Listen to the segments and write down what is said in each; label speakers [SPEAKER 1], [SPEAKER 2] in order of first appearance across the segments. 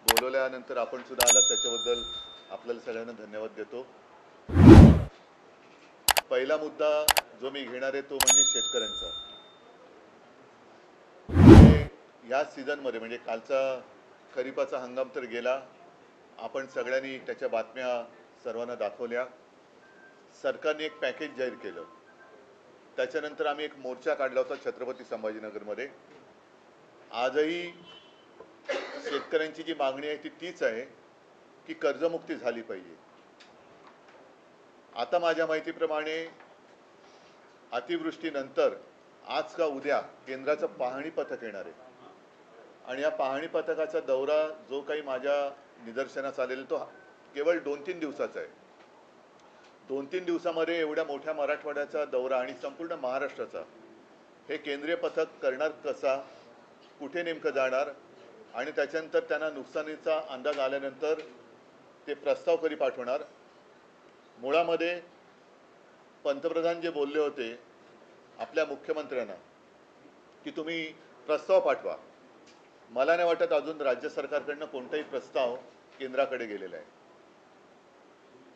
[SPEAKER 1] बोलवल्यानंतर आपण सुद्धा आलात त्याच्याबद्दल आपल्याला सगळ्यांना धन्यवाद देतो। पहिला मुद्दा जो मी घेणार आहे तो म्हणजे शेतकऱ्यांचा। या सीझन मध्ये म्हणजे कालचा खरीपाचा हंगाम तर गेला, आपण सगळ्यांनी त्याच्या बातम्या सर्वांना दाखवल्या। सरकारने एक पॅकेज जाहीर केलं, त्याच्यानंतर आम्ही एक मोर्चा काढला होता छत्रपती संभाजीनगरमध्ये। आजही शेतकऱ्यांची जी मागणी आहे ती तीच आहे की कर्जमुक्ती झाली पाहिजे। आता माझ्या माहितीप्रमाणे अतिवृष्टीनंतर आज का उद्या केंद्राचं पाहणी पथक येणार आहे आणि या पाहणी पथकाचा दौरा जो काही माझ्या निदर्शनास आलेला तो केवळ 2-3 दिवसाचा आहे। 2-3 दिवसामध्ये एवढ्या मोठ्या मराठवाड्याचा दौरा आणि संपूर्ण महाराष्ट्राचा हे केंद्रीय पथक करणार कसा, कुठे नेमकं जाणार आणि त्याच्यानंतर त्यांना नुकसानीचा अंदाज आल्यानंतर ते प्रस्ताव कधी पाठवणार। मुळामध्ये पंतप्रधान जे बोलले होते आपल्या मुख्यमंत्र्यांना की तुम्ही प्रस्ताव पाठवा, मला नाही वाटत अजून राज्य सरकारकडनं कोणताही प्रस्ताव केंद्राकडे गेलेला आहे।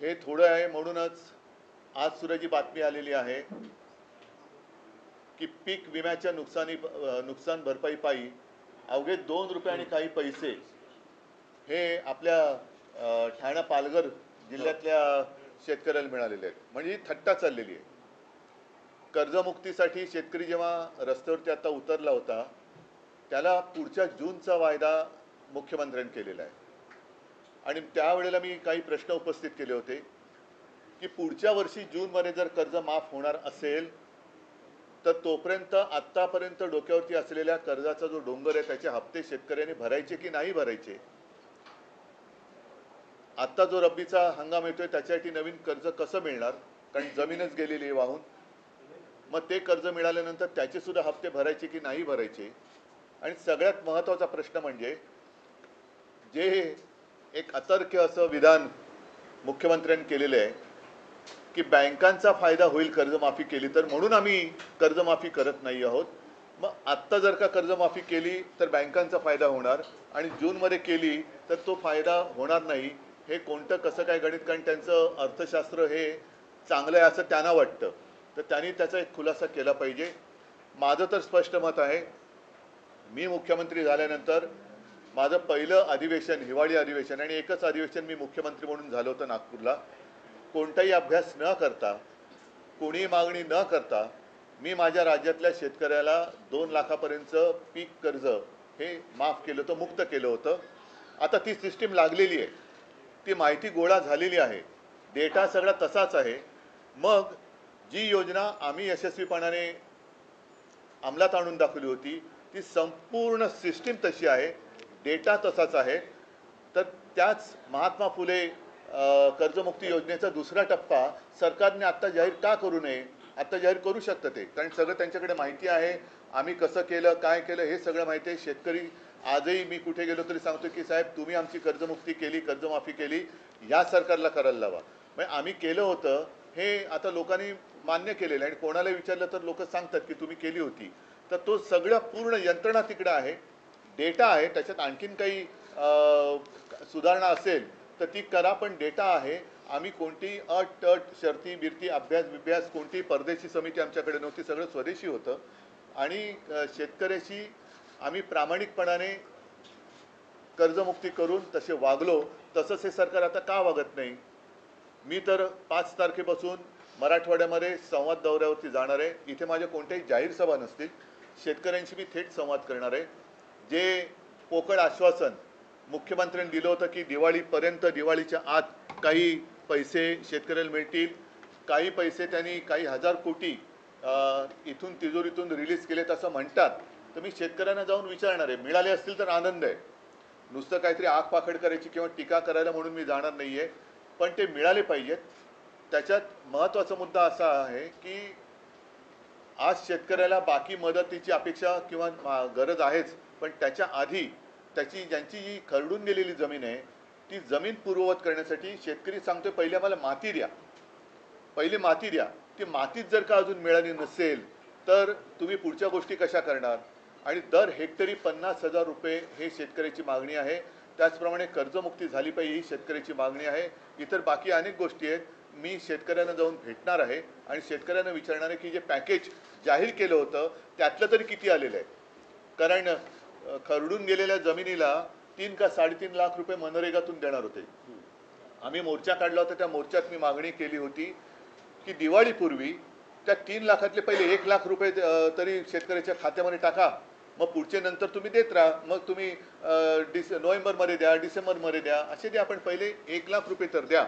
[SPEAKER 1] हे थोडं आहे म्हणूनच आज सुद्धा बातमी आलेली आहे की पीक विम्याच्या नुकसान भरपाई पायी अवघे 2 रुपये आणि काही पैसे हे आपल्या ठाणे पालघर जिल्ह्यातल्या शेतकऱ्याला मिळालेले आहेत। म्हणजे थट्टा चाललेली आहे। कर्जमुक्तीसाठी शेतकरी जेव्हा रस्त्यावरती आता उतरला होता त्याला पुढच्या जूनचा वायदा मुख्यमंत्र्यांनी केलेला आहे आणि त्यावेळेला मी काही प्रश्न उपस्थित केले होते की पुढच्या वर्षी जूनमध्ये जर कर्ज माफ होणार असेल तर तोपर्यंत आतापर्यंत डोक्यावरती असलेल्या कर्जाचा जो डोंगर आहे त्याचे हप्ते शेतकऱ्यांनी भरायचे की नाही भरायचे। आता जो रब्बीचा हंगाम येतोय त्याच्यासाठी नवीन कर्ज कसं मिळणार, कारण जमीनच गेलेली आहे वाहून। मग ते कर्ज मिळाल्यानंतर त्याचे सुद्धा हप्ते भरायचे की नाही भरायचे। आणि सगळ्यात महत्त्वाचा प्रश्न म्हणजे जे एक अतर्क्य असं विधान मुख्यमंत्र्यांनी केलेलं आहे की बँकांचा फायदा होईल कर्जमाफी केली तर, म्हणून आम्ही कर्जमाफी करत नाही आहोत। मग आत्ता जर का कर्जमाफी केली तर बँकांचा फायदा होणार आणि जूनमध्ये केली तर तो फायदा होणार नाही। हे कोणतं कसं काय गणित, कारण त्यांचं अर्थशास्त्र हे चांगलं आहे असं त्यांना वाटतं, तर त्यांनी त्याचा एक खुलासा केला पाहिजे। माझं तर स्पष्ट मत आहे, मी मुख्यमंत्री झाल्यानंतर माझं पहिलं अधिवेशन हिवाळी अधिवेशन आणि एकच अधिवेशन मी मुख्यमंत्री म्हणून झालं होतं नागपूरला। कोणताही अभ्यास न करता, कोणी मागणी न करता मी माझ्या राज्यातल्या शेतकऱ्याला 2 लाखापर्यंतचं पीक कर्ज हे माफ केलं होतं, मुक्त केलं होतं। आता ती सिस्टीम लागलेली आहे, ती माहिती गोळा झालेली आहे, डेटा सगळा तसाच आहे। मग जी योजना आम्ही यशस्वीपणाने अंमलात आणून दाखवली होती ती संपूर्ण सिस्टीम तशी आहे, डेटा तसाच आहे। तर त्याच महात्मा फुले कर्जमुक्ती योजनेचा दुसरा टप्पा सरकारने आता जाहीर का करू नये, आता जाहीर करू शकतं ते, कारण सगळं त्यांच्याकडे माहिती आहे। आम्ही कसं केलं काय केलं हे सगळं माहिती आहे। शेतकरी आजही मी कुठे गेलो तरी सांगतो की साहेब तुम्ही आमची कर्जमुक्ती केली, कर्जमाफी केली, या सरकारला करायला लावा। म्हणजे आम्ही केलं होतं हे आता लोकांनी मान्य केलेलं आहे आणि कोणाला विचारलं तर लोक सांगतात की तुम्ही केली होती। तर तो सगळं पूर्ण यंत्रणा तिकडे आहे, डेटा आहे, त्याच्यात आणखीन काही सुधारणा असेल तर ती करा, पण डेटा आहे। आम्ही कोणती अट शर्ती बिरती अभ्यास कोणती परदेशी समिती आमच्याकडे नव्हती, सगळं स्वदेशी होतं आणि शेतकऱ्याशी आम्ही प्रामाणिकपणाने कर्जमुक्ती करून तसे वागलो। तसंच हे सरकार आता का वागत नाही। मी तर 5 तारखेपासून मराठवाड्यामध्ये संवाद दौऱ्यावरती जाणार आहे। इथे माझ्या कोणत्याही जाहीर सभा नसतील, शेतकऱ्यांशी मी थेट संवाद करणार आहे। जे पोकळ आश्वासन मुख्यमंत्र्यांनी दिलं होतं की दिवाळीपर्यंत, दिवाळीच्या आत काही पैसे शेतकऱ्याला मिळतील, काही पैसे त्यांनी काही हजार कोटी इथून तिजोरीतून रिलीज केलेत असं म्हणतात, तर मी शेतकऱ्यांना जाऊन विचारणार आहे। मिळाले असतील तर आनंद आहे, नुसतं काहीतरी आग पाखड करायची किंवा टीका करायला म्हणून मी जाणार नाही आहे, पण ते मिळाले पाहिजेत। त्याच्यात महत्त्वाचा मुद्दा असा आहे की आज शेतकऱ्याला बाकी मदतीची अपेक्षा किंवा गरज आहेच, पण त्याच्या आधी त्याची ज्यांची जी खरडून गेलेली जमीन आहे ती जमीन पूर्ववत करण्यासाठी शेतकरी सांगतोय पहिले मला माती द्या, पहिले माती द्या। ती मातीच जर का अजून मिळाली नसेल तर तुम्ही पुढच्या गोष्टी कशा करणार। आणि दर हेक्टरी 50,000 रुपये हे शेतकऱ्याची मागणी आहे. त्याचप्रमाणे कर्जमुक्ती झाली पाहिजे ही शेतकऱ्याची मागणी आहे. इतर बाकी अनेक गोष्टी आहेत. मी शेतकऱ्यांना जाऊन भेटणार आहे आणि शेतकऱ्यांना विचारणार आहे की जे पॅकेज जाहीर केलं होतं त्यातलं तरी किती आलेलं आहे. कारण खरडून गेलेल्या जमिनीला 3 का 3.5 लाख रुपये मनरेगातून देणार होते. आम्ही मोर्चा काढला होता. त्या मोर्चात मी मागणी केली होती की दिवाळीपूर्वी त्या 3 लाखातले पहिले 1 लाख रुपये तरी शेतकऱ्याच्या खात्यामध्ये टाका. मग पुढचे नंतर तुम्ही देत राहा. मग तुम्ही नोव्हेंबरमध्ये द्या, डिसेंबरमध्ये द्या, असे द्या, पण पहिले 1 लाख रुपये तर द्या.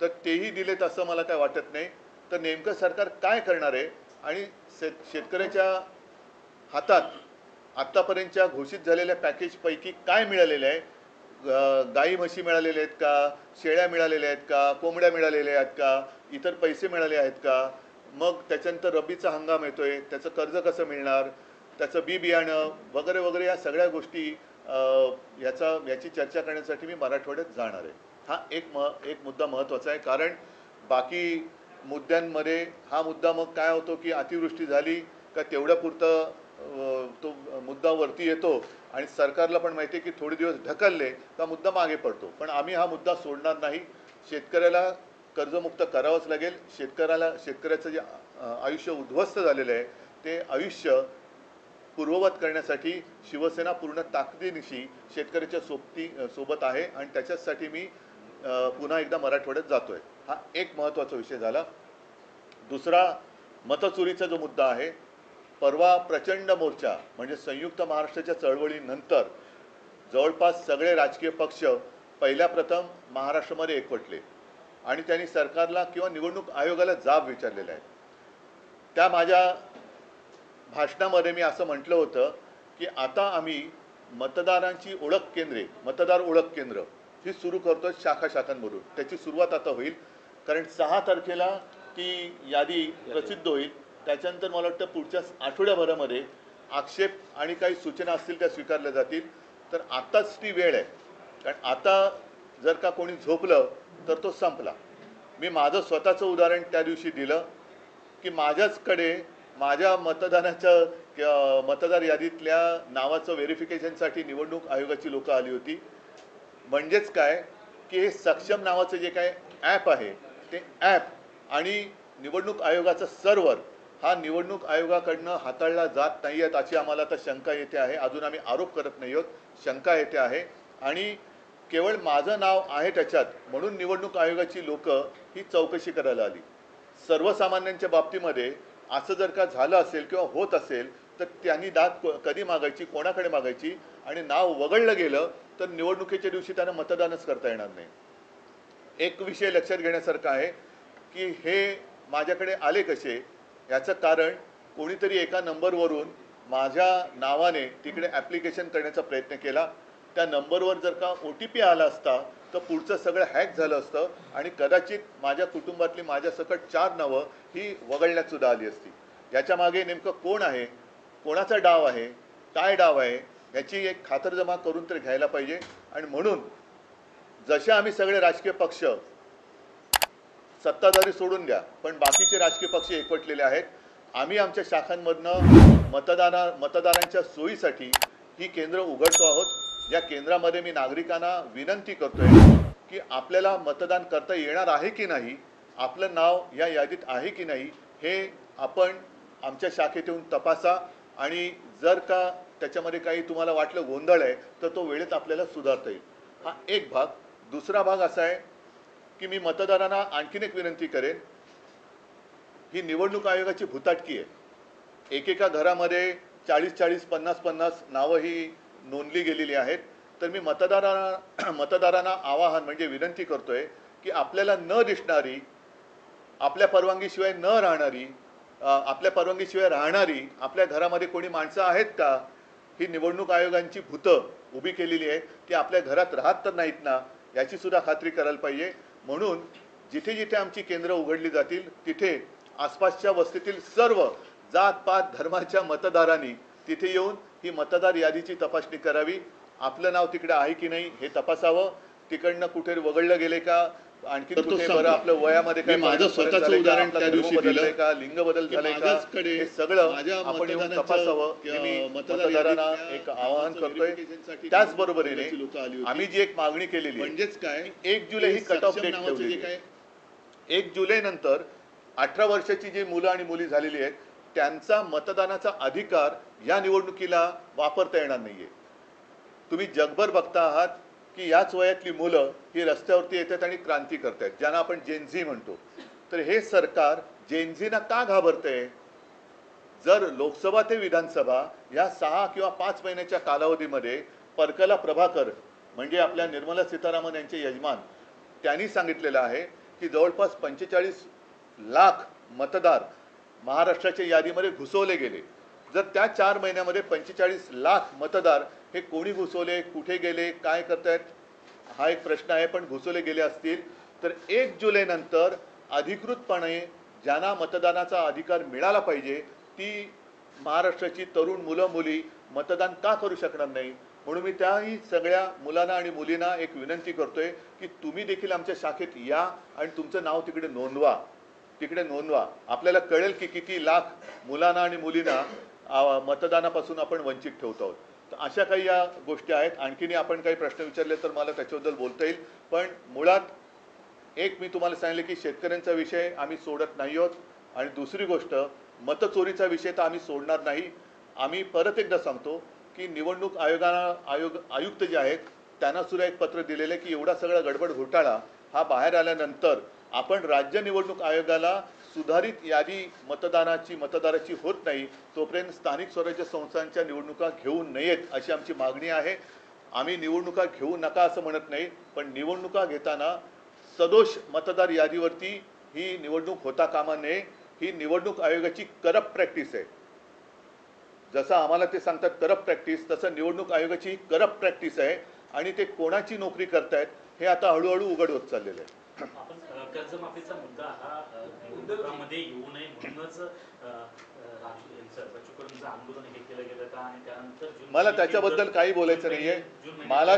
[SPEAKER 1] तर तेही दिलेत असं मला काय वाटत नाही. तर नेमकं सरकार काय करणार आहे आणि शेतकऱ्याच्या हातात आत्तापर्यंतच्या घोषित झालेल्या पॅकेजपैकी काय मिळालेलं आहे? गाई म्हशी मिळालेल्या आहेत का? शेळ्या मिळालेल्या आहेत का? कोंबड्या मिळालेल्या आहेत का? इतर पैसे मिळाले आहेत का? मग त्याच्यानंतर रब्बीचा हंगाम येतोय, त्याचं कर्ज कसं मिळणार, त्याचं बी बियाणं वगैरे वगैरे या सगळ्या गोष्टी याची चर्चा करण्यासाठी मी मराठवाड्यात जाणार आहे. हा एक मुद्दा महत्त्वाचा आहे. कारण बाकी मुद्द्यांमध्ये हा मुद्दा मग काय होतो की अतिवृष्टी झाली का तेवढ्यापुरतं तो मुद्दा वरती येतो आणि सरकारला पण माहिती आहे की थोडे दिवस ढकलले का मुद्दा मागे पडतो. पण आम्ही हा मुद्दा सोडणार नाही. शेतकऱ्याला कर्जमुक्त करावंच लागेल. शेतकऱ्याचं जे आयुष्य उद्ध्वस्त झालेलं आहे ते आयुष्य पूर्ववत करण्यासाठी शिवसेना पूर्ण ताकदीनिशी शेतकऱ्याच्या सोबत आहे आणि त्याच्यासाठी मी पुन्हा एकदा मराठवाड्यात जातोय. हा एक महत्त्वाचा विषय झाला. दुसरा मतचोरीचा जो मुद्दा आहे, परवा प्रचंड मोर्चा म्हणजे संयुक्त महाराष्ट्राच्या चळवळीनंतर जवळपास सगळे राजकीय पक्ष पहिल्या प्रथम महाराष्ट्रामध्ये एकवटले आणि त्यांनी सरकारला किंवा निवडणूक आयोगाला जाब विचारलेला आहे. त्या माझ्या भाषणामध्ये मी असं म्हटलं होतं की आता आम्ही मतदारांची ओळख केंद्रे, मतदार ओळख केंद्र ही सुरू करतो शाखांमधून. त्याची सुरुवात आता होईल. कारण 6 तारखेला ती यादी प्रसिद्ध होईल. त्याच्यानंतर मला वाटतं पुढच्या आठवड्याभरामध्ये आक्षेप आणि काही सूचना असतील त्या स्वीकारल्या जातील. तर आत्ताच ती वेळ आहे. कारण आता जर का कोणी झोपलं तर तो संपला. मी माझं स्वतःचं उदाहरण त्या दिवशी दिलं की माझ्याचकडे माझ्या मतदार यादीतल्या नावाचं व्हेरिफिकेशनसाठी निवडणूक आयोगाची लोकं आली होती. म्हणजेच काय की हे सक्षम नावाचं जे काय ॲप आहे ते ॲप आणि निवडणूक आयोगाचं सर्व्हर हा निवडणूक आयोगाकडनं हाताळला जात नाही आहेत अशी आम्हाला आता शंका येते आहे. अजून आम्ही आरोप करत नाही आहोत, शंका येते आहे. आणि केवळ माझं नाव आहे त्याच्यात म्हणून निवडणूक आयोगाची लोकं ही चौकशी करायला आली. सर्वसामान्यांच्या बाबतीमध्ये असं जर का झालं असेल किंवा होत असेल तर त्यांनी दाद कधी मागायची, कोणाकडे मागायची आणि नाव वगळलं गेलं तर निवडणुकीच्या दिवशी त्यांना मतदानच करता येणार नाही. एक विषय लक्षात घेण्यासारखा आहे की हे माझ्याकडे आले कसे, याचं कारण कोणीतरी एका नंबरवरून माझ्या नावाने तिकडे ॲप्लिकेशन करण्याचा प्रयत्न केला. त्या नंबरवर जर का OTP आला असता तर पुढचं सगळं हॅक झालं असतं आणि कदाचित माझ्या कुटुंबातली माझ्यासकट 4 नावं ही वगळण्यात सुद्धा आली असती. याच्या मागे नेमकं कोण आहे, कोणाचा डाव आहे, काय डाव आहे याची एक खातरजमा करून तर घ्यायला पाहिजे. आणि म्हणून जसे आम्ही सगळे राजकीय पक्ष, सत्ताधारी सोडून द्या पण बाकीचे राजकीय पक्ष एकवटलेले आहेत, आम्ही आमच्या शाखांमधनं मतदारांच्या सोयीसाठी ही केंद्र उघडतो आहोत. या केंद्रामध्ये मी नागरिकांना विनंती करतोय की आपल्याला मतदान करता येणार आहे की नाही, आपलं नाव या यादीत आहे की नाही हे आपण आमच्या शाखेत येऊन तपासा. आणि जर का त्याच्यामध्ये काही तुम्हाला वाटलं गोंधळ आहे तर तो वेळेत आपल्याला सुधारता येईल. हा एक भाग. दुसरा भाग असा आहे की मी मतदारांना आणखीन एक विनंती करेन, ही निवडणूक आयोगाची भुताटकी आहे. एकेका घरामध्ये 40-40, 50-50 नावं ही नोंदली गेलेली आहेत. तर मी मतदारांना आवाहन म्हणजे विनंती करतोय की आपल्याला न दिसणारी, आपल्या परवानगीशिवाय न राहणारी, आपल्या परवानगीशिवाय राहणारी आपल्या घरामध्ये कोणी माणसं आहेत का, ही निवडणूक आयोगांची भूतं उभी केलेली आहे, ती आपल्या घरात राहत तर नाहीत ना याची सुद्धा खात्री करायला पाहिजे. म्हणून जिथे जिथे आमची केंद्र उघडली जातील तिथे आसपासच्या वस्तीतील सर्व जातपात धर्माच्या मतदारांनी तिथे येऊन ही मतदार यादीची तपासणी करावी. आपलं नाव तिकडे आहे की नाही हे तपासावं. तिकडनं कुठे वगळलं गेले का, आणखी
[SPEAKER 2] तर तो
[SPEAKER 1] कुठे
[SPEAKER 2] सांगतो.
[SPEAKER 1] बरं आपलं वयामध्ये काय
[SPEAKER 2] मी माझं
[SPEAKER 1] फरक
[SPEAKER 2] स्वतःचं
[SPEAKER 1] झालंय का,
[SPEAKER 2] उदाहरण
[SPEAKER 1] आपला
[SPEAKER 2] त्या
[SPEAKER 1] धर्म
[SPEAKER 2] दिवशी
[SPEAKER 1] बदललाय
[SPEAKER 2] दिलं
[SPEAKER 1] का, लिंग बदल
[SPEAKER 2] की
[SPEAKER 1] झालाय का,
[SPEAKER 2] माझ्याचकडे
[SPEAKER 1] हे सगळं
[SPEAKER 2] माझ्या
[SPEAKER 1] आपण येऊन
[SPEAKER 2] मतदानाचं
[SPEAKER 1] तपासावं हे मी
[SPEAKER 2] मतदार
[SPEAKER 1] मतदारांना
[SPEAKER 2] यादीतल्या
[SPEAKER 1] एक आवाहन
[SPEAKER 2] नावाचं
[SPEAKER 1] करतोय.
[SPEAKER 2] व्हेरिफिकेशनसाठी
[SPEAKER 1] त्याचबरोबरीने
[SPEAKER 2] लोकं आली होती.
[SPEAKER 1] आम्ही जी एक मागणी केलेली आहे
[SPEAKER 2] म्हणजेच काय
[SPEAKER 1] 1 जुलै ही कट ऑफ
[SPEAKER 2] सक्षम
[SPEAKER 1] डेट
[SPEAKER 2] नावाचं जे
[SPEAKER 1] ठेवलेली
[SPEAKER 2] काय
[SPEAKER 1] आहे. 1 जुलै नंतर 18 वर्षाची जी मुलं आणि मुली झालेली आहेत त्यांचा मतदानाचा अधिकार या निवडणुकीला वापरता येणार नाहीये. तुम्ही जगभर बघता आहात की याच वयातली मुलं ही रस्त्यावरती येतात आणि क्रांती करतात, ज्यांना आपण जेनझी म्हणतो. तर हे सरकार जेनझीना का घाबरतंय? जर लोकसभा ते विधानसभा या 6 किंवा 5 महिन्याच्या कालावधीमध्ये परकला प्रभाकर म्हणजे आपल्या निर्मला सीतारामन यांचे यजमान त्यांनी सांगितलेलं आहे की जवळपास 45 लाख मतदार महाराष्ट्राच्या यादीमध्ये घुसवले गेले. जर त्या 4 महिन्यामध्ये 45 लाख मतदार हे कोणी घुसवले, कुठे गेले, काय करतायत हा एक प्रश्न आहे. पण घुसवले गेले असतील तर 1 जुलै नंतर अधिकृतपणे ज्यांना मतदानाचा अधिकार मिळाला पाहिजे ती महाराष्ट्राची तरुण मुलं मुली मतदान का करू शकणार नाही? म्हणून मी त्याही सगळ्या मुलांना आणि मुलींना एक विनंती करतोय की तुम्ही देखील आमच्या शाखेत या आणि तुमचं नाव तिकडे नोंदवा. आपल्याला कळेल की किती लाख मुलांना आणि मुलींना मतदानापासून आपण वंचित ठेवतो आहोत. तर अशा काही या गोष्टी आहेत. आणखीनही आपण काही प्रश्न विचारले तर मला त्याच्याबद्दल बोलता येईल. पण मुळात एक मी तुम्हाला सांगितले की शेतकऱ्यांचा विषय आम्ही सोडत नाही आहोत आणि दुसरी गोष्ट मतचोरीचा विषय तर आम्ही सोडणार नाही. आम्ही परत एकदा सांगतो की निवडणूक आयुक्त जे आहेत त्यांना सुद्धा एक पत्र दिलेलं आहे की एवढा सगळा गडबड घोटाळा हा बाहेर आल्यानंतर आपण राज्य निवडणूक आयोगाला सुधारित यादी मतदाराची होत नाही तोपर्यंत स्थानिक स्वराज्य संस्थांच्या निवडणुका घेऊ नयेत अशी आमची मागणी आहे. आम्ही निवडणुका घेऊ नका असं म्हणत नाही, पण निवडणुका घेताना सदोष मतदार यादीवरती ही निवडणूक होता कामा नये. ही निवडणूक आयोगाची करप्ट प्रॅक्टिस आहे. जसं आम्हाला ते सांगतात करप्ट प्रॅक्टिस, तसं निवडणूक आयोगाची ही करप्ट प्रॅक्टिस आहे आणि ते कोणाची नोकरी करतायत हे आता हळूहळू उघड होत चाललेलं आहे.
[SPEAKER 3] आपण कर्जमाफीचा मुद्दा हा निवडणुकांमध्ये येऊ नये म्हणूनच आंदोलन हे केलं गेलं का आणि त्यानंतर
[SPEAKER 1] मला त्याच्याबद्दल काही बोलायचं नाहीये. मला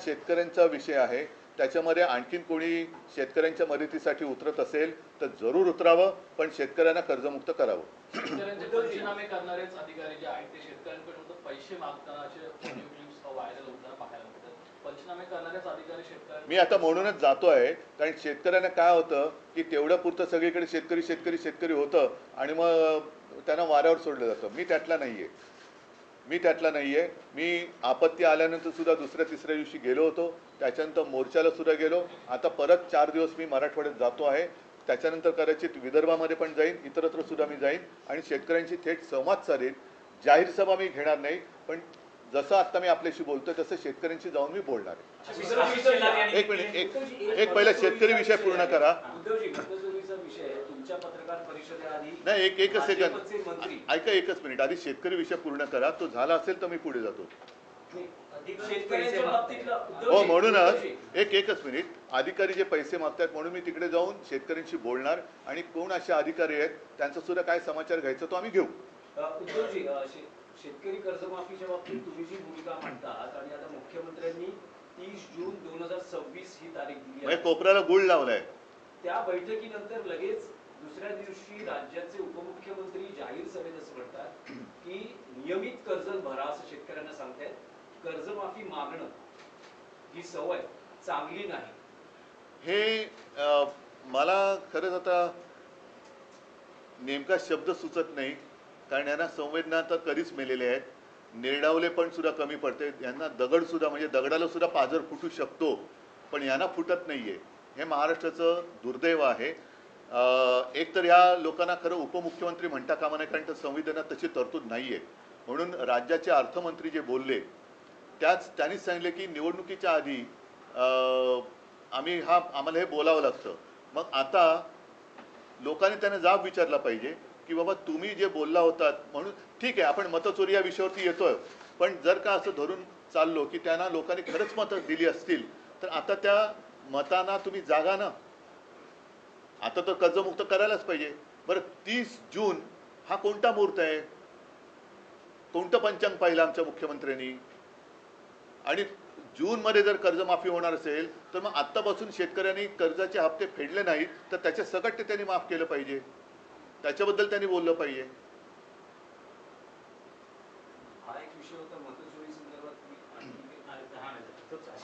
[SPEAKER 1] शेतकऱ्यांचा विषय आहे. त्याच्यामध्ये आणखीन कोणी शेतकऱ्यांच्या मदतीसाठी उतरत असेल तर जरूर उतरावं, पण शेतकऱ्यांना कर्जमुक्त करावं.
[SPEAKER 4] शेतकऱ्यांचे पंचनामे करणारेच अधिकारी जे आहेत ते शेतकऱ्यांकडून पैसे मागताना असे ऑडिओ क्लिप्स व्हायरल होताना पाहायला मिळतात. पंचनामे करणारेच अधिकारी शेतकऱ्यांना
[SPEAKER 1] मी आता म्हणूनच जातो आहे कारण शेतकऱ्यांना काय होतं की तेवढं पुरतं सगळीकडे शेतकरी होतं आणि मग त्यांना वाऱ्यावर सोडलं जातं. मी त्यातला नाहीये. मी आपत्ती आल्यानंतर सुद्धा दुसऱ्या तिसऱ्या दिवशी गेलो होतो. त्याच्यानंतर मोर्चाला सुद्धा गेलो. आता परत 4 दिवस मी मराठवाड्यात जातो आहे. त्याच्यानंतर कदाचित विदर्भामध्ये पण जाईन, इतरत्र सुद्धा मी जाईन आणि शेतकऱ्यांशी थेट संवाद साधेन. जाहीर सभा मी घेणार नाही, पण जसं आता मी आपल्याशी बोलतोय तसं शेतकऱ्यांशी जाऊन मी बोलणार आहे. एक मिनिट, एक पहिला शेतकरी विषय पूर्ण करा. नाही, एकच सेकंद ऐका, एकच मिनिट. आधी शेतकरी विषय पूर्ण करा. तो झाला असेल तर मी पुढे जातो. हो, म्हणूनच एकच मिनिट. अधिकारी जे पैसे मागतात म्हणून मी तिकडे जाऊन शेतकऱ्यांशी बोलणार आणि कोण असे अधिकारी आहेत त्यांचा सुद्धा काय समाचार घ्यायचा तो आम्ही घेऊ.
[SPEAKER 5] उद्धवजी, शेतकरी कर्जमाफीच्या बाबतीत तुम्ही जी भूमिका मांडतात आणि आता मुख्यमंत्र्यांनी 30 जून 2026 ही तारीख दिली
[SPEAKER 1] म्हणजे कोपऱ्याला गुळ लावलाय.
[SPEAKER 5] त्या बैठकीनंतर लगेच दुसऱ्या दिवशी राज्याचे उपमुख्यमंत्री जाहीर सभेत असं म्हणतात की नियमित कर्ज भरा असं शेतकऱ्यांना सांगतायत. कर्जमाफी मागणं ही सवय चांगली नाही.
[SPEAKER 1] हे मला खरंच आता नेमका शब्द सुचत नाही कारण यांना संवेदना तर कधीच मेलेले आहेत. निर्डावले पण सुद्धा कमी पडते. यांना दगड सुद्धा म्हणजे दगडाला सुद्धा पाझर फुटू शकतो पण यांना फुटत नाहीये. हे महाराष्ट्राचं दुर्दैव आहे. एक तर ह्या लोकांना खरं उपमुख्यमंत्री म्हणता कामा नये कारण संविधानात तशी तरतूद नाहीये. म्हणून राज्याचे अर्थमंत्री जे बोलले त्यांनीच सांगितले की निवडणुकीच्या आधी आम्हाला हे बोलावं लागतं. मग आता लोकांनी त्यांना जाब विचारला पाहिजे की बाबा तुम्ही जे बोलला होतात म्हणून ठीक आहे आपण मतचोरी या विषयावरती येतोय, पण जर का असं धरून चाललो की त्यांना लोकांनी खरंच मतं दिली असतील तर आता त्या मतांना तुम्ही जागा ना. आता तर कर्जमुक्त करायलाच पाहिजे. बरं, 30 जून हा कोणता मुहूर्त आहे? कोणतं पंचांग पाहिलं आमच्या मुख्यमंत्र्यांनी? आणि जूनमध्ये जर कर्जमाफी होणार असेल तर मग आत्तापासून शेतकऱ्यांनी कर्जाचे हप्ते फेडले नाहीत तर त्याच्या सकट ते त्यांनी माफ केलं पाहिजे, त्याच्याबद्दल त्यांनी बोललं पाहिजे.
[SPEAKER 5] हा एक विषय होता मतचोरी संदर्भात.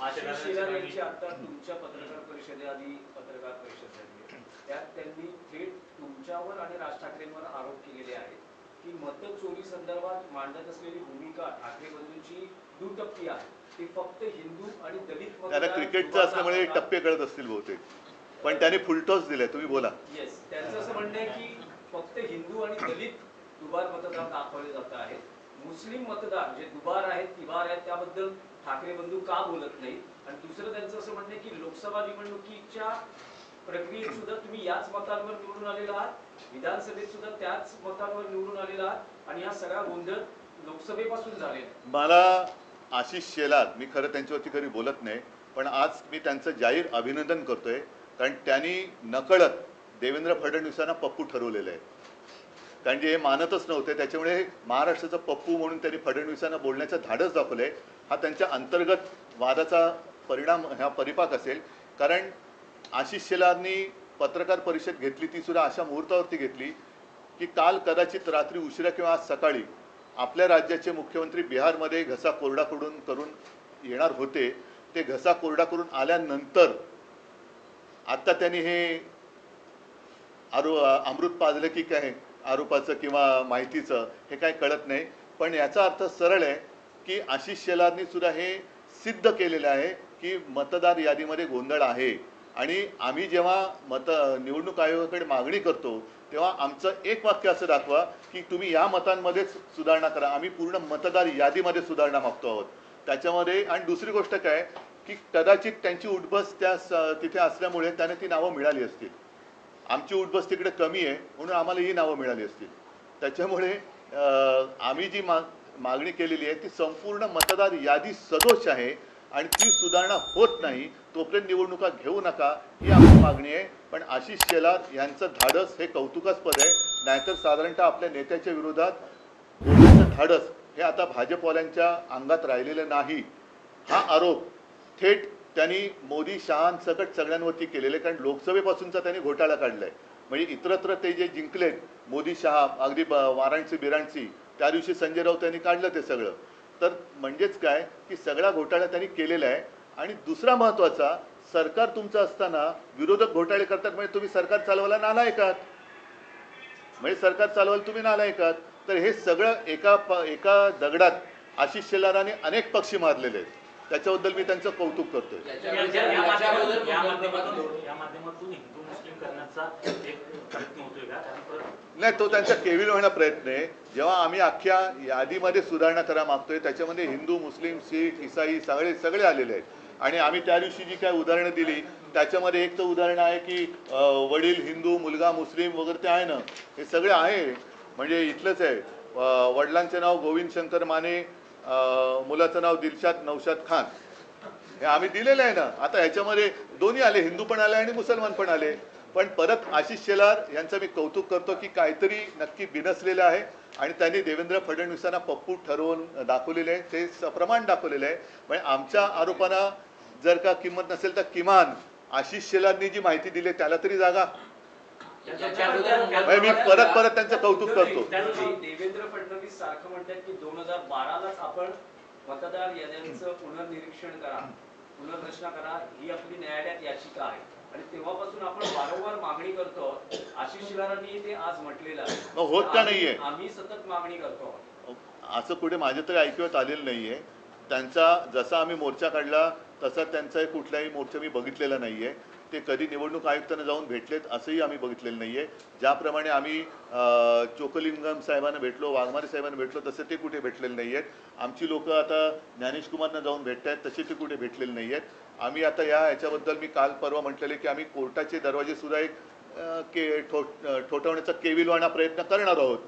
[SPEAKER 3] आशिष
[SPEAKER 5] आशिष शेलार यांची आता तुमच्या पत्रकार परिषदेआधी पत्रकार परिषद झाली, त्यात त्यांनी थेट तुमच्यावर आणि राज ठाकरेंवर आरोप केलेले आहेत की मतचोरी संदर्भात मांडत असलेली भूमिका ठाकरे बंधूंची दुटप्पी आहे, ती फक्त हिंदू आणि दलित
[SPEAKER 1] त्याला क्रिकेटचं असल्यामुळे टप्पे कळत असतील बहुतेक, पण त्याने फुलटॉस दिले. तुम्ही बोला.
[SPEAKER 5] येस, त्यांचं असं म्हणणं आहे की फक्त हिंदू आणि दलित दुबार मतदार दाखवले जात आहेत, मुस्लिम मतदार जे दुबार आहेत तिबार आहेत त्याबद्दल ठाकरे बंधू का बोलत नाही. आणि दुसरं त्यांचं असं म्हणणं आहे की लोकसभा निवडणुकीच्या प्रक्रियेत सुद्धा तुम्ही याच मतांवर निवडून आलेला आहात, विधानसभेत सुद्धा त्याच मतांवर निवडून आलेला आहात आणि हा सगळा गोंधळ लोकसभेपासून झालेला.
[SPEAKER 1] मला आशिष शेलार, मी खरं त्यांच्यावरती कधी बोलत नाही, पण आज मी त्यांचं जाहीर अभिनंदन करतोय, कारण त्यांनी नकळत देवेंद्र फडणवीसांना पप्पू ठरवलेलं आहे. कारण जे हे मानतच नव्हते, त्याच्यामुळे महाराष्ट्राचा पप्पू म्हणून त्यांनी फडणवीसांना बोलण्याचं धाडस दाखवलंय. हा त्यांच्या अंतर्गत वादाचा परिणाम, हा परिपाक असेल. कारण आशिष शेलारनी पत्रकार परिषद घेतली, ती सुद्धा अशा मुहूर्तावरती घेतली की काल कदाचित रात्री उशिरा किंवा आज सकाळी आपल्या राज्याचे मुख्यमंत्री बिहारमध्ये घसा कोरडा करून येणार होते. ते घसा कोरडा करून आल्यानंतर आता त्यांनी हे अमृत पाजलं की काय आरोपाचं किंवा माहितीचं, हे काय कळत नाही. पण याचा अर्थ सरळ आहे की आशिष शेलारनी सुद्धा हे सिद्ध केलेलं आहे की मतदार यादीमध्ये गोंधळ आहे. आणि आम्ही जेव्हा निवडणूक आयोगाकडे मागणी करतो तेव्हा आमचं एक वाक्य असं दाखवा की तुम्ही या मतांमध्येच सुधारणा करा. आम्ही पूर्ण मतदार यादीमध्ये सुधारणा मागतो आहोत त्याच्यामध्ये. आणि दुसरी गोष्ट काय की कदाचित त्यांची उठबस तिथे असल्यामुळे त्यांना ती नावं मिळाली असतील. आमची उठबस तिकडे कमी आहे म्हणून आम्हाला ही नावं मिळाली असतील. त्याच्यामुळे आम्ही जी मागणी केलेली आहे ती संपूर्ण मतदार यादी सदोष आहे आणि ती सुधारणा होत नाही तोपर्यंत निवडणुका घेऊ नका, ही आमची मागणी आहे. पण आशिष शेलार यांचं धाडस हे कौतुकास्पद आहे. नाहीतर साधारणतः आपल्या नेत्याच्या विरोधात बोलण्याचं धाडस हे आता भाजपवाल्यांच्या अंगात राहिलेलं नाही. हा आरोप थेट त्यांनी मोदी शहांसकट सगळ्यांवरती केलेले, कारण लोकसभेपासूनचा त्यांनी घोटाळा काढलाय. म्हणजे इतरत्र ते जे जिंकलेत मोदी शहा, अगदी वाराणसी बिराणसी, त्या दिवशी संजय राऊत यांनी काढलं ते सगळं. तर म्हणजेच काय की सगळा घोटाळा त्यांनी केलेला आहे. आणि दुसरा महत्त्वाचा, सरकार तुमचं असताना विरोधक घोटाळे करतात म्हणजे तुम्ही सरकार चालवायला नालायकात, म्हणजे सरकार चालवायला तुम्ही नालायकात. तर हे सगळं एका दगडात आशिष शेलारांनी अनेक पक्षी मारलेले आहेत. त्याच्याबद्दल मी त्यांचं कौतुक करतोय.
[SPEAKER 3] या माध्यमातून हिंदू मुस्लिम करण्याचा एक प्रयत्न होतोय का?
[SPEAKER 1] नाही, तो त्यांचा केविलवाणा प्रयत्न आहे. जेव्हा आम्ही अख्ख्या यादीमध्ये सुधारणा करा मागतोय त्याच्यामध्ये हिंदू, मुस्लिम, शीख, ईसाई सगळे आलेले आहेत. आणि आम्ही त्या दिवशी जी काय उदाहरणं दिली त्याच्यामध्ये एक तर उदाहरण आहे की वडील हिंदू, मुलगा मुस्लिम वगैरे ते आहे ना, हे सगळे आहे. म्हणजे इथलंच आहे, वडिलांचे नाव गोविंद शंकर माने, मुलाचं नाव दिलशाद नौशाद खान, हे आम्ही दिलेलं आहे ना. आता ह्याच्यामध्ये दोन्ही आले, हिंदू पण आले आणि मुसलमान पण आले. पण परत आशिष शेलार यांचं मी कौतुक करतो की काहीतरी नक्की बिनसलेलं आहे आणि त्यांनी देवेंद्र फडणवीसांना पप्पू ठरवून दाखवलेलं आहे, ते सप्रमाण दाखवलेलं आहे. म्हणजे आमच्या आरोपांना जर का किंमत नसेल तर किमान आशिष शेलारनी जी माहिती दिली त्याला तरी जागा. मी परत त्यांचं कौतुक करतो.
[SPEAKER 5] देवेंद्र फडणवीस सारखं म्हणतात की 2012लाच आपण मतदार याद्यांचं पुनर्निरीक्षण करा, पुनर्रचना करा, ही आपली न्यायालयात याचिका आहे. आणि तेव्हापासून आपण वारंवार मागणी करतो. आशिष शेलारांनी ते आज म्हटलेलं आहे,
[SPEAKER 1] होत का नाहीये,
[SPEAKER 5] आम्ही सतत मागणी करतो.
[SPEAKER 1] असं कुठे माझ्या तरी ऐकण्यात आलेलं नाहीये. त्यांचा जसा आम्ही मोर्चा काढला तसा त्यांचा कुठलाही मोर्चा मी बघितलेला नाहीये. ते कधी निवडणूक आयुक्तांना जाऊन भेटलेत असंही आम्ही बघितलेलं नाहीये. ज्याप्रमाणे आम्ही चोकलिंगम साहेबांना भेटलो, वाघमारे साहेबांना भेटलो, तसे ते कुठे भेटलेले नाहीयेत. आमची लोक आता ज्ञानेश कुमारना जाऊन भेटत आहेत, तसे ते कुठे भेटलेले नाहीयेत. आम्ही आता याच्याबद्दल मी काल परवा म्हटलेले की आम्ही कोर्टाचे दरवाजे सुद्धा एक ठोठवण्याचा केविलवाणा प्रयत्न करणार आहोत.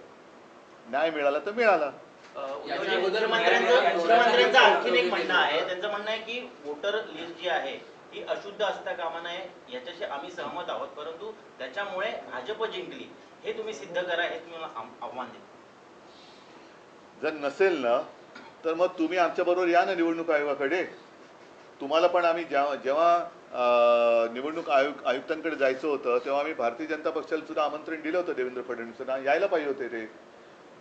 [SPEAKER 1] न्याय मिळाला तर मिळाला.
[SPEAKER 2] मुख्यमंत्र्यांचं आणखीन एक म्हणणं आहे, त्यांचं म्हणणं आहे की वोटर लिस्ट जी आहे ही अशुद्ध असता कामा नये, याच्याशी आम्ही सहमत आहोत, परंतु त्याच्यामुळे भाजप जिंकली हे तुम्ही सिद्ध करा, हे तुम्ही आव्हान देता.
[SPEAKER 1] जर नसेल ना तर मग तुम्ही आमच्या बरोबर या ना निवडणूक आयोगाकडे. तुम्हाला पण आम्ही जेव्हा निवडणूक आयुक्तांकडे जायचं होतं तेव्हा आम्ही भारतीय जनता पक्षाला सुद्धा आमंत्रण दिलं होतं देवेंद्र फडणवीसांना, यायला पाहिजे होते ते.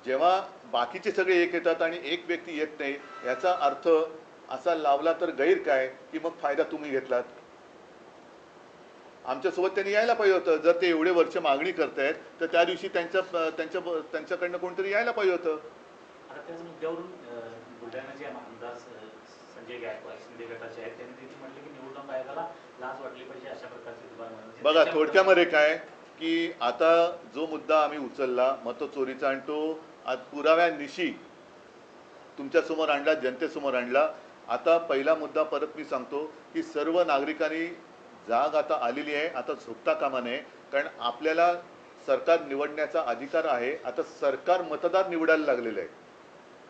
[SPEAKER 1] जेव्हा बाकीचे सगळे एक येतात आणि एक व्यक्ती येत नाही, याचा अर्थ असा लावला तर गैर काय की मग फायदा तुम्ही घेतलात. आमच्यासोबत त्यांनी यायला पाहिजे होतं. जर ते एवढे वर्ष मागणी करतायत तर त्या दिवशी त्यांच्याकडनं कोणतरी यायला पाहिजे होतं.
[SPEAKER 3] आता त्याच मुद्द्यावरून बुलढाण्याचे आमदार संजय गायकवाड शिंदे गटाचे आहेत, त्यांनी तिथे म्हटलं की निवडणूक आयोगाला लाच वाटली पाहिजे अशा प्रकारचे दुभान.
[SPEAKER 1] बघा थोडक्यामध्ये काय की आता जो मुद्दा आम्ही उचलला मतचोरीचा आणि तो आज पुराव्यानिशी तुमच्यासमोर आणला, जनतेसमोर आणला. आता पहिला मुद्दा परत मी सांगतो की सर्व नागरिकांनी जाग आता आलेली आहे, आता झोपता कामा नये. कारण आपल्याला सरकार निवडण्याचा अधिकार आहे. आता सरकार मतदार निवडायला लागलेलं आहे,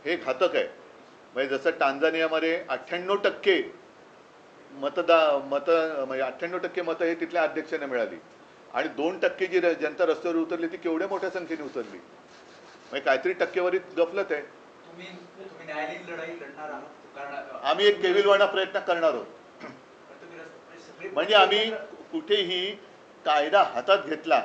[SPEAKER 1] हे घातक आहे. म्हणजे जसं टांझानियामध्ये 98% म्हणजे 98% मतं हे तिथल्या अध्यक्षांना मिळाली आणि 2% जी जनता रस्त्यावर उतरली ती केवढ्या मोठ्या संख्येने उतरली. म्हणजे काहीतरी टक्केवारीत गफलत आहे.
[SPEAKER 6] तुम्ही न्यायालयीन लढाई लढणार आहात कारण
[SPEAKER 1] आम्ही एक केविलवाणा प्रयत्न करणार आहोत. म्हणजे आम्ही कुठेही कायदा हातात घेतला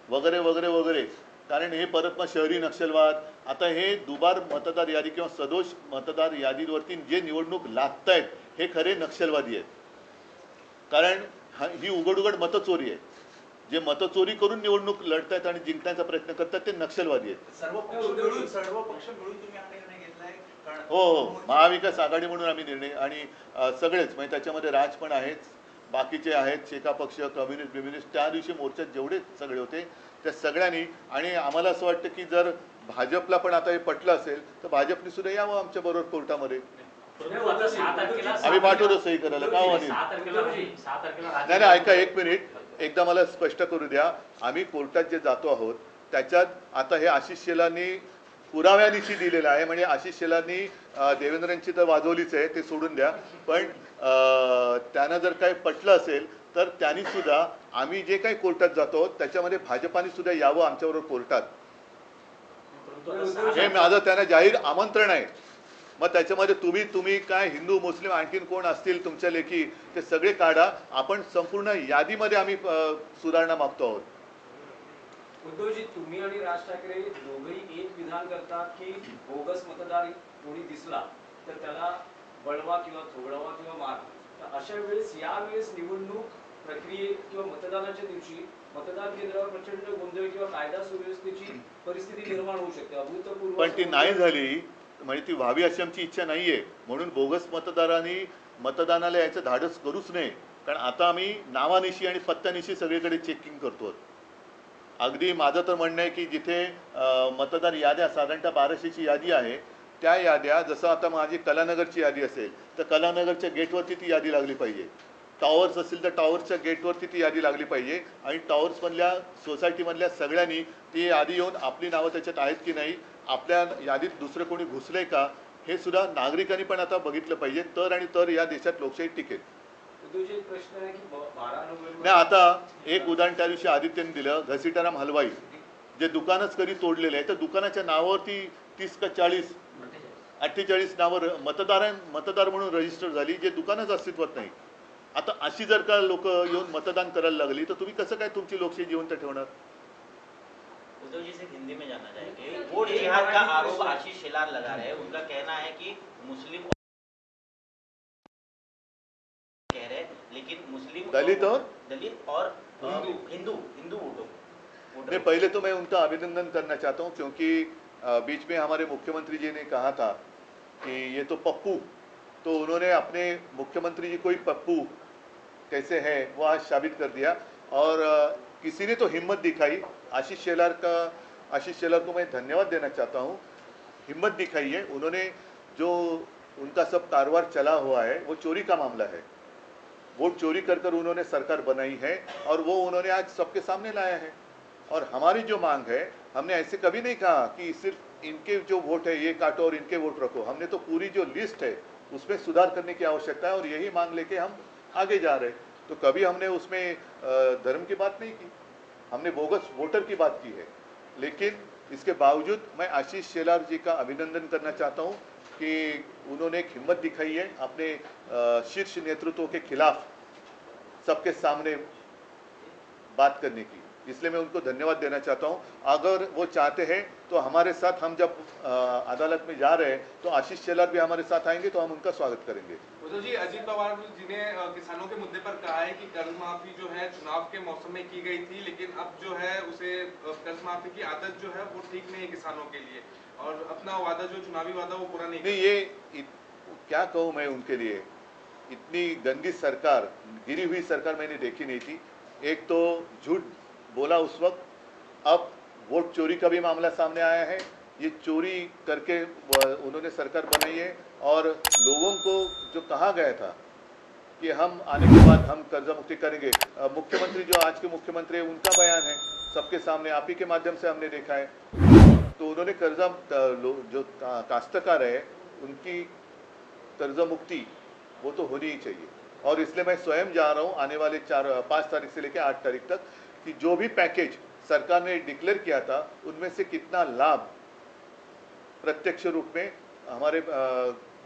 [SPEAKER 1] वगैरे वगैरे वगैरे, कारण हे परत मग शहरी नक्षलवाद, आता हे दुबार मतदार यादी किंवा सदोष मतदार यादीवरती जे निवडणूक लादतायत हे खरे नक्षलवादी आहेत. कारण ही उघड उघड मतचोरी आहे. जे मतचोरी करून निवडणूक लढतायत आणि जिंकण्याचा प्रयत्न करतात ते नक्षलवादी आहेत.
[SPEAKER 6] सर्व पक्ष मिळून तुम्ही हा निर्णय घेतलाय कारण
[SPEAKER 1] हो, महाविकास आघाडी म्हणून आम्ही निर्णय आणि सगळेच म्हणजे त्याच्यामध्ये राज पण आहेत, बाकीचे आहेत, शेका पक्ष, कम्युनिस्ट त्या दिवशी मोर्चात जेवढे सगळे होते त्या सगळ्यांनी. आणि आम्हाला असं वाटतं की जर भाजपला पण आता हे पटलं असेल तर भाजपने सुद्धा यावं आमच्या बरोबर कोर्टामध्ये. आम्ही पाठवतो सही करायला का नाही. नाही ऐका एक मिनिट, एकदा मला स्पष्ट करू द्या. आम्ही कोर्टात जे जातो आहोत त्याच्यात आता हे आशिष शेलारनी पुराव्यानिशी दिलेलं आहे. म्हणजे आशिष शेलारनी देवेंद्रांची तर वाजवलीच आहे, ते सोडून द्या. पण त्यांना जर काही पटलं असेल तर त्यांनी सुद्धा आम्ही जे काही कोर्टात जातो त्याच्यामध्ये भाजपाने सुद्धा यावं आमच्याबरोबर कोर्टात. हे माझं त्यांना जाहीर आमंत्रण आहे. मग त्याच्यामध्ये तुम्ही काय हिंदू मुस्लिम आणखीन कोण असतील तुमच्या लेखी ते सगळे काढा. आपण संपूर्ण यादीमध्ये आम्ही सुधारणा मागतो आहोत.
[SPEAKER 5] उद्धवजी, तुम्ही आणि राज ठाकरे दोघंही एक विधान करतात की बोगस मतदार कोणी दिसला तर त्याला बळवा किंवा थोडवा किंवा मार. तर अशा वेळेस यावेळेस निवडणूक प्रक्रियेत किंवा मतदानाच्या दिवशी मतदान केंद्रावर प्रचंड गोंधळ किंवा कायदा सुव्यवस्थेची परिस्थिती निर्माण होऊ शकते. अभूतपूर्व
[SPEAKER 1] पण ती नाही झाली म्हणजे ती व्हावी अशी आमची इच्छा नाहीये. म्हणून बोगस मतदारांनी मतदानाला यायचं धाडस करूच नये. कारण आता आम्ही नावानिशी आणि पत्त्यानिशी सगळीकडे चेकिंग करतो. अगदी माझं तर म्हणणं आहे की जिथे मतदार याद्या साधारणतः 1200ची यादी आहे त्या याद्या, जसं आता माझी कलानगरची यादी असेल तर कलानगरच्या गेटवरती ती यादी लागली पाहिजे. टॉवर्स असेल तर टॉवर्सच्या गेटवरती ती यादी लागली पाहिजे. आणि टॉवर्समधल्या सोसायटीमधल्या सगळ्यांनी ती यादी येऊन आपली नावं त्याच्यात आहेत की नाही, आपल्या यादीत दुसरं कोणी घुसलंय का, हे सुद्धा नागरिकांनी पण आता बघितलं पाहिजे. तर आणि तर या देशात लोकशाही टिकेल.
[SPEAKER 5] प्रश्न आहे की 12 नोव्हेंबर
[SPEAKER 1] नाही आता एक उदाहरण त्या दिवशी आदित्यने दिलं, घसीटाराम हलवाई जे दुकानच कधी तोडलेले आहे तर दुकानाच्या नावावरती 30 का 40 48 नावं मतदार म्हणून रजिस्टर झाली, जे दुकानच अस्तित्वात नाही. आता अशी जर का लोक येऊन मतदान करायला लागली तर तुम्ही कसं काय तुमची लोकशाही जिवंत ठेवणार.
[SPEAKER 2] उद्धव जी से हिंदी में जानना चाहेंगे, वोट जिहाद का आरोप आशीष शेलार लगा रहे हैं. उनका कहना है कि मुस्लिम कह रहे हैं लेकिन मुस्लिम
[SPEAKER 1] दलित
[SPEAKER 2] और हिंदू वोटों
[SPEAKER 1] नहीं, पहले तो मैं उनका अभिनंदन करना चाहता हूँ क्योंकि बीच में हमारे मुख्यमंत्री जी ने कहा था कि ये तो पप्पू, तो उन्होंने अपने मुख्यमंत्री जी को ही पप्पू कैसे है वो आज साबित कर दिया. और किसी ने तो हिम्मत दिखाई. आशीष शेलार को मैं धन्यवाद देना चाहता हूँ. हिम्मत दिखाई है उन्होंने. जो उनका सब कारोबार चला हुआ है वो चोरी का मामला है. वोट चोरी कर कर उन्होंने सरकार बनाई है और वो उन्होंने आज सबके सामने लाया है. और हमारी जो मांग है, हमने ऐसे कभी नहीं कहा कि सिर्फ इनके जो वोट है ये काटो और इनके वोट रखो. हमने तो पूरी जो लिस्ट है उसमें सुधार करने की आवश्यकता है और यही मांग लेके हम आगे जा रहे हैं. तो कभी हमने उसमें धर्म की बात नहीं की, हमने बोगस वोटर की बात की है. लेकिन इसके बावजूद मैं आशीष शेलार जी का अभिनंदन करना चाहता हूँ. कि उन्होंने एक हिम्मत दिखाई है अपने शीर्ष नेतृत्व के खिलाफ सबके सामने बात करने की, इसलिए मैं उनको धन्यवाद देना चाहता हूं। अगर वो चाहते हैं तो हमारे साथ, हम जब अदालत में जा रहे हैं तो आशीष शेलार भी हमारे साथ आएंगे, तो हम उनका स्वागत करेंगे।
[SPEAKER 7] उद्धव जी, अजीत पवार जी ने किसानों के मुद्दे पर कहा है कि कर्ज माफी जो है चुनाव के मौसम में की गई थी, लेकिन अब जो है उसे कर्ज माफी की आदत जो है वो ठीक नहीं है किसानों के लिए, और अपना वादा जो चुनावी वादा वो पूरा नहीं
[SPEAKER 1] ये क्या कहूँ मैं उनके लिए, इतनी गंदी सरकार, गिरी हुई सरकार मैंने देखी नहीं थी। एक तो झूठ बोला उस वक्त, अब वोट चोरी का भी मामला सामने आया है। ये चोरी करके उन्होंने सरकार बनाई है, और लोगों को जो कहा गया था कि हम आने के बाद हम कर्जा मुक्ति करेंगे, मुख्यमंत्री जो आज के मुख्यमंत्री है उनका बयान है सबके सामने, आप ही के माध्यम से हमने देखा है। तो उन्होंने कर्जा जो काश्तकार है उनकी कर्जा मुक्ति वो तो होनी ही चाहिए, और इसलिए मैं स्वयं जा रहा हूँ आने वाले 5 तारीख से लेकर 8 तारीख तक कि जो भी पैकेज सरकार ने डिक्लेयर किया था उनमें से कितना लाभ प्रत्यक्ष रूप में हमारे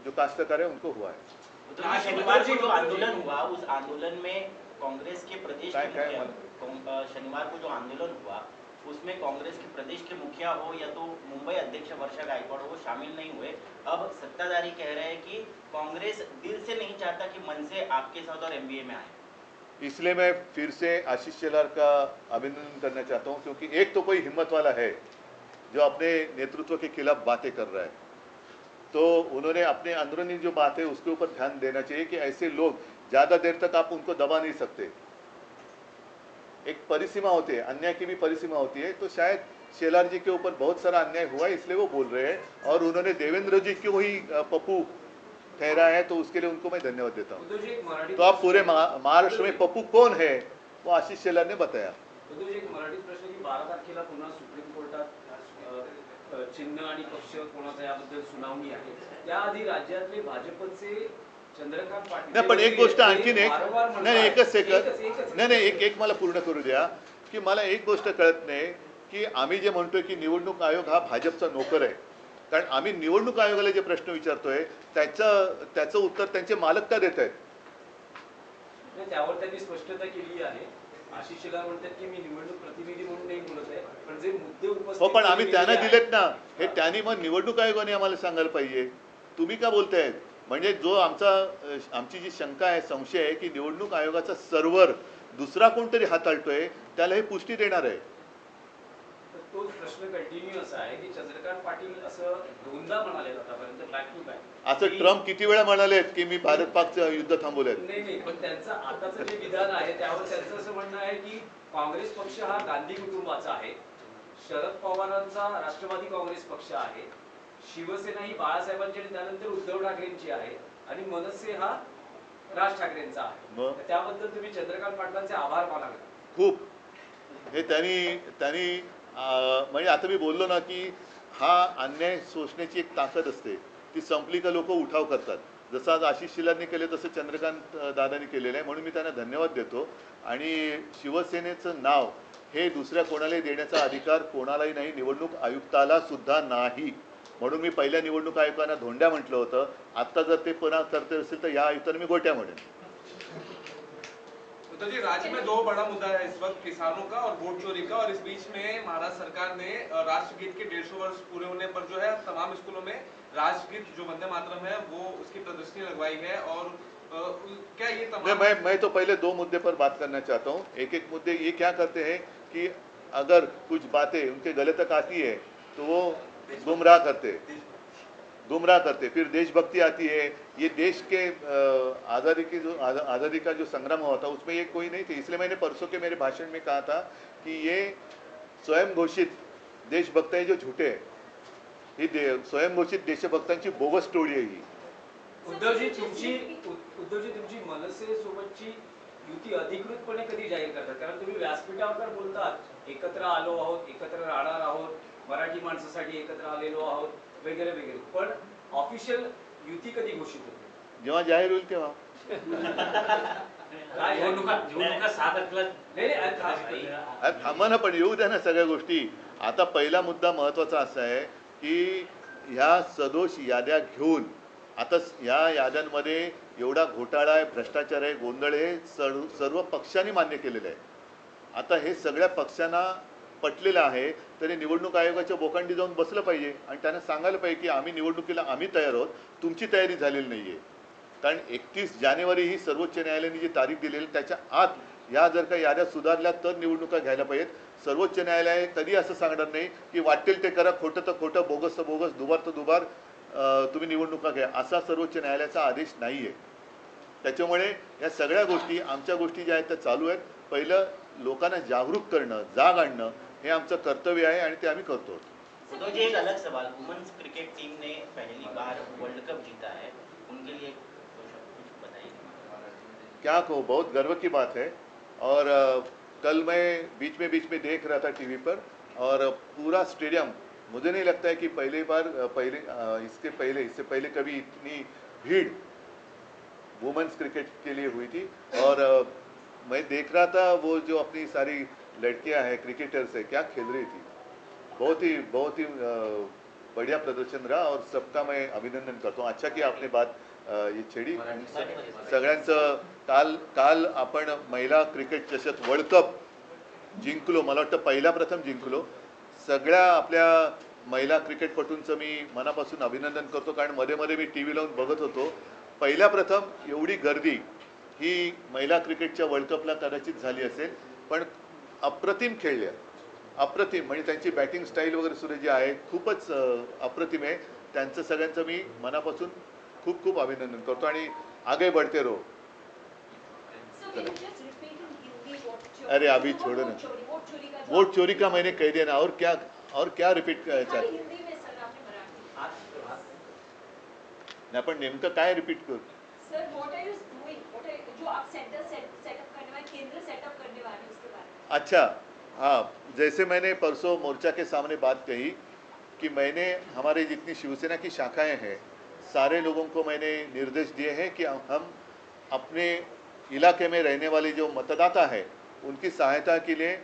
[SPEAKER 1] जो काश्तकार है उनको हुआ है।
[SPEAKER 2] शनिवार को जो आंदोलन हुआ, उस आंदोलन में कांग्रेस के प्रदेश के मुखिया, शनिवार को जो आंदोलन हुआ उसमें कांग्रेस के प्रदेश के मुखिया हो या तो मुंबई अध्यक्ष वर्षा गायकवाड़ हो, वो शामिल नहीं हुए। अब सत्ताधारी कह रहे हैं कि कांग्रेस दिल से नहीं चाहता कि मन से आपके साथ और एमबीए में आए।
[SPEAKER 1] इसलिए मैं फिर से आशीष शेलार का अभिनंदन करना चाहता हूं, क्योंकि एक तो कोई हिम्मत वाला है जो अपने नेतृत्व के खिलाफ बातें कर रहा है, तो उन्होंने अपने अंदरूनी जो बात है उसके ऊपर ध्यान देना चाहिए कि ऐसे लोग ज़्यादा देर तक आप उनको दबा नहीं सकते। एक परिसीमा होती है, अन्याय की भी परिसीमा होती है। तो शायद शेलार जी के ऊपर बहुत सारा अन्याय हुआ है, इसलिए वो बोल रहे हैं, और उन्होंने देवेंद्र जी को ही पप्पू ठहरा है, तो उसके लिए उनको मैं धन्यवाद देता हूँ। तो आप पूरे महाराष्ट्र में पप्पू कौन है वो आशीष शेलार ने बताया।
[SPEAKER 5] उद्धव जी, एक मराठी प्रश्न की 12 तारखेला पुन्हा सुप्रीम कोर्टात चिन्ह आणि पक्ष कोणाचा याबद्दल सुनावणी आहे, त्याआधी राज्यातले भाजपचे चंद्रकांत पाटील
[SPEAKER 1] नाही, पण एक गोष्ट आणखीन एक नाही, एकच सेकंद नाही एक मला पूर्ण करू द्या की मला एक गोष्ट कळत नाही की आम्ही जे म्हणतोय की निवडणूक आयोग हा भाजपचा नोकर आहे, कारण आम्ही निवडणूक आयोगाला जे प्रश्न विचारतोय त्याचं उत्तर त्यांचे मालक का देत आहेत?
[SPEAKER 5] त्यावर त्यांनी स्पष्टता केली आहे। आशिष शेलार म्हणतात की मी निवडणूक प्रतिनिधी म्हणून नाही बोलत आहे, पण जे मुद्दे उपस्थित
[SPEAKER 1] हो, पण आम्ही त्यांना दिलेत ना, हे त्यांनी मग निवडणूक आयोगाने आम्हाला सांगायला पाहिजे, तुम्ही का बोलतायत? म्हणजे जो आमची जी शंका आहे, संशय आहे की निवडणूक आयोगाचा सर्व्हर दुसरा कोणतरी हाताळतोय, त्याला हे पुष्टी देणार आहे।
[SPEAKER 5] तो प्रश्न कंटिन्यू असा आहे की चंद्रकांत पाटील असं दोनदा म्हणाले आतापर्यंत बॅक टू बॅक,
[SPEAKER 1] असं ट्रम्प किती वेळा म्हणालेत की मी भारत पाकचं युद्ध थांबवलेत?
[SPEAKER 5] नाही, पण त्यांचं आताचं जे विधान आहे त्यावर त्यांचं असं म्हणणं आहे की काँग्रेस पक्ष हा गांधी कुटुंबाचा आहे, शरद पवारांचा राष्ट्रवादी काँग्रेस पक्ष आहे, शिवसेना ही बाळासाहेबांची आणि त्यानंतर उद्धव ठाकरेंची आहे, आणि मनसे हा राज ठाकरेंचा आहे। त्याबद्दल तुम्ही चंद्रकांत पाटलांचे आभार मानावे।
[SPEAKER 1] खूप हे त्यांनी म्हणजे आता मी बोललो ना की हा अन्याय सोसण्याची एक ताकद असते, ती संपली का लोक उठाव करतात। जसं आज आशिष शेलारने केले तसं चंद्रकांत दादांनी केलेलं आहे, म्हणून मी त्यांना धन्यवाद देतो। आणि शिवसेनेचं नाव हे दुसऱ्या कोणालाही देण्याचा अधिकार कोणालाही नाही, निवडणूक आयुक्ताला सुद्धा नाही, म्हणून मी पहिल्या निवडणूक आयुक्तांना धोंड्या म्हटलं होतं। आता जर ते पुन्हा करते असेल तर या आयुक्तांना मी गोट्या म्हणेन।
[SPEAKER 7] तो जी, राज्य में 2 बड़ा मुद्दा है इस वक्त, किसानों का और वोट चोरी का, और इस बीच में महाराष्ट्र सरकार ने राष्ट्रगीत के 150 वर्ष पूरे होने पर जो है तमाम स्कूलों में राष्ट्रगीत जो वंदे मातरम है वो उसकी प्रदर्शनी लगवाई है। और क्या ये तमाम
[SPEAKER 1] मैं तो पहले 2 मुद्दे पर बात करना चाहता हूँ। एक मुद्दे ये क्या करते हैं कि अगर कुछ बातें उनके गले तक आती है तो वो गुमराह करते, फिर देशभक्ति आती है। ये देश के आज़ादी का जो संग्राम हुआ था उसमें ये कोई नहीं थे, इसलिए मैंने परसों के मेरे भाषण में कहा था कि ये स्वयं घोषित देशभक्त है जो झूठे हैं, ही स्वयं घोषित देशभक्तांची बोगस टोळी आहे ही।
[SPEAKER 5] उद्धवजी तुमची मनसे सोबतची युती अधिकृतपणे कधी जाहीर करतात? कारण तुम्ही व्यासपीठावर बोलतात एकत्र आलो आहोत, एकत्र राहणार आहोत, मराठी माणसासाठी एकत्र आलेलो आहोत वगैरे वगैरे, पण ऑफिशियल युती कधी घोषित होते?
[SPEAKER 1] जेव्हा जाहीर होईल तेव्हा।
[SPEAKER 3] निवडणुका 6 तारखेला
[SPEAKER 1] थांबा ना, पण येऊ द्या ना सगळ्या गोष्टी। आता पहिला मुद्दा महत्त्वाचा असा आहे की ह्या सदोष याद्या घेऊन आता ह्या याद्यांमध्ये एवढा घोटाळा आहे, भ्रष्टाचार आहे, गोंधळ आहे, सर्व पक्षांनी मान्य केलेलं आहे. आता हे सगळ्या पक्षांना पटलेलं आहे, तरी निवडणूक आयोगाच्या बोकांडी जाऊन बसलं पाहिजे आणि त्यांना सांगायला पाहिजे की आम्ही निवडणुकीला आम्ही तयार आहोत, तुमची तयारी झालेली नाही आहे. कारण 31 जानेवारी ही सर्वोच्च न्यायालयाने जी तारीख दिलेली त्याच्या आत या जर का याद्या सुधारल्या तर निवडणुका घ्यायला पाहिजेत. सर्वोच्च न्यायालय कधी असं सांगणार नाही की वाटेल ते करा, खोटं तर खोटं, बोगस तर बोगस, दुबार तर दुबार, तुम्ही निवडणुका घ्या, असा सर्वोच्च न्यायालयाचा आदेश नाही आहे. त्याच्यामुळे या सगळ्या गोष्टी आमच्या गोष्टी ज्या आहेत त्या चालू आहेत. पहिलं लोकांना जागरूक करणं, जाग आणणं हे आमचं कर्तव्य आहे आणि ते आम्ही करतो.
[SPEAKER 2] उद्धव जी, एक अलग सवाल, वुमेन्स क्रिकेट टीम ने पहली बार वर्ल्ड कप जीता है, उनके लिए कुछ बताइए.
[SPEAKER 1] क्या कहो, बहुत गर्व की बात है. और कल मैं बीच में देख रहा था टीवी पर और पूरा स्टेडियम, मुझे नहीं लगता है कि इससे पहले कभी इतनी भीड़ वुमेन्स क्रिकेट के लिए हुई थी. और मैं देख रहा था वो जो अपनी सारी लड़कियां हैं क्रिकेटर्स है, क्या खेल रही थी. बहुत ही बढ़िया प्रदर्शन रहा और सबका मैं अभिनंदन करता हूँ. अच्छा कि आपने बात ये छेडी. सगळ्यांचं काल आपण महिला क्रिकेट चषक वर्ल्ड कप जिंकलो. मला वाटतं पहिला प्रथम जिंकलो. सगळ्या आपल्या महिला क्रिकेटपटूंचं मी मनापासून अभिनंदन करतो. कारण मध्ये मी टी व्ही लावून बघत होतो. पहिल्या प्रथम एवढी गर्दी ही महिला क्रिकेटच्या वर्ल्ड कपला कदाचित झाली असेल, पण अप्रतिम खेळल्या, अप्रतिम. म्हणजे त्यांची बॅटिंग स्टाईल वगैरे सुद्धा जी आहे खूपच अप्रतिम आहे. त्यांचं सगळ्यांचं मी मनापासून खूप अभिनंदन करतो आणि आगे बढ़ते रहो. अरे अभी छोड़ो ना, वोट चोरी का मैंने कह दिया ना, और क्या रिपीट करायचं आहे. नाही पण नेमकं काय रिपीट करू.
[SPEAKER 8] Sir, what are you doing, जो आप सेंटर सेटअप करने वाले, केंद्र सेटअप करने वाले, उसके बारे में.
[SPEAKER 1] अच्छा, हाँ, जैसे मैंने परसों मोर्चा के सामने बात कही कि मैंने हमारे जितनी शिवसेना की शाखाएं हैं सारे लोगों को मैंने निर्देश दिए हैं कि हम अपने इलाके में रहने वाले जो मतदाता है उनकी सहायता के लिए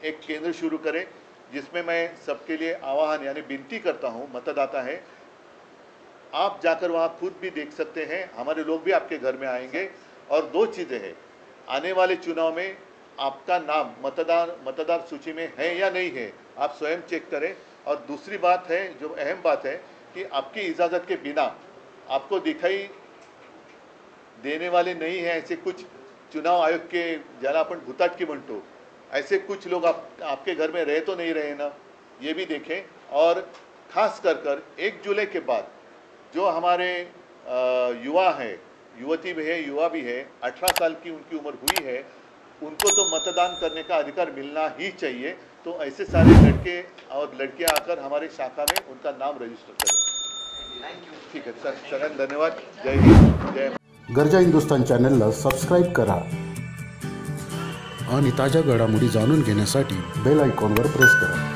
[SPEAKER 1] एक केंद्र शुरू करें, जिसमें मैं सबके लिए आह्वान यानी विनती करता हूं. मतदाता है, आप जाकर वहां खुद भी देख सकते हैं, हमारे लोग भी आपके घर में आएंगे. और दो चीज़ें हैं, आने वाले चुनाव में आपका नाम मतदार सूची में है या नहीं है, आप स्वयं चेक करें. और दूसरी बात है, जो अहम बात है, कि आपकी इजाज़त के बिना आपको दिखाई देने वाले नहीं है ऐसे कुछ चुनाव आयोग के, ज्याला अपन भूताटकी म्हणतो, ऐसे कुछ लोग आपके घर में रहे तो नहीं रहे ना, ये भी देखें. और खास कर 1 जुलाई के बाद जो हमारे युवा हैं, युवती भी है, युवा भी है, 18 साल की उनकी उम्र हुई है, उनको तो मतदान करने का अधिकार मिलना ही चाहिए. तो ऐसे सारे लड़के और लड़कियां आकर हमारे शाखा में उनका नाम रजिस्टर करें. ठीक है सर, सगळ्यांना धन्यवाद. जय हिंद, जय.
[SPEAKER 9] गर्जा हिंदुस्तान चॅनलला सबस्क्राईब करा आणि ताज्या घडामोडी जाणून घेण्यासाठी बेल आयकॉनवर प्रेस करा.